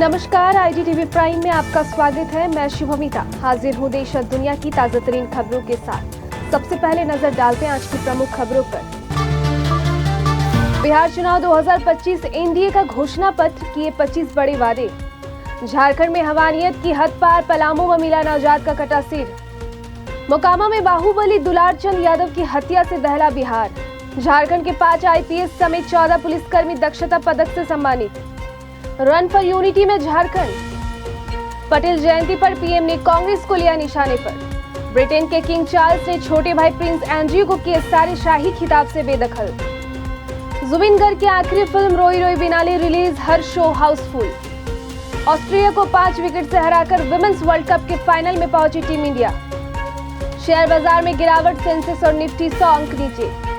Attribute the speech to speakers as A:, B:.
A: नमस्कार, IGTV prime में आपका स्वागत है। मैं शुभमिता हाजिर हूँ देश और दुनिया की ताजा तरीन खबरों के साथ। सबसे पहले नजर डालते हैं आज की प्रमुख खबरों पर। बिहार चुनाव 2025, एनडीए का घोषणा पत्र, किए 25 बड़े वादे। झारखंड में हवानियत की हद पार, पलामू में मिला नवजात का कटा सिर। मोकामा में बाहुबली दुलारचंद यादव की हत्या से दहला बिहार। झारखंड के 5 IPS समेत 14 पुलिसकर्मी दक्षता पदक से सम्मानित। रन फॉर यूनिटी में झारखंड। पटेल जयंती पर पीएम ने कांग्रेस को लिया निशाने पर। ब्रिटेन के किंग चार्ल्स ने छोटे भाई प्रिंस एंड्रयू को किए सारे शाही खिताब से बेदखल। जुबिन गर्ग की आखिरी फिल्म रोई रोई बिनाले रिलीज, हर शो हाउसफुल। ऑस्ट्रेलिया को 5 विकेट से हराकर विमेंस वर्ल्ड कप के फाइनल में पहुंची टीम इंडिया। शेयर बाजार में गिरावट, सेंसेक्स और निफ्टी 100 अंक नीचे।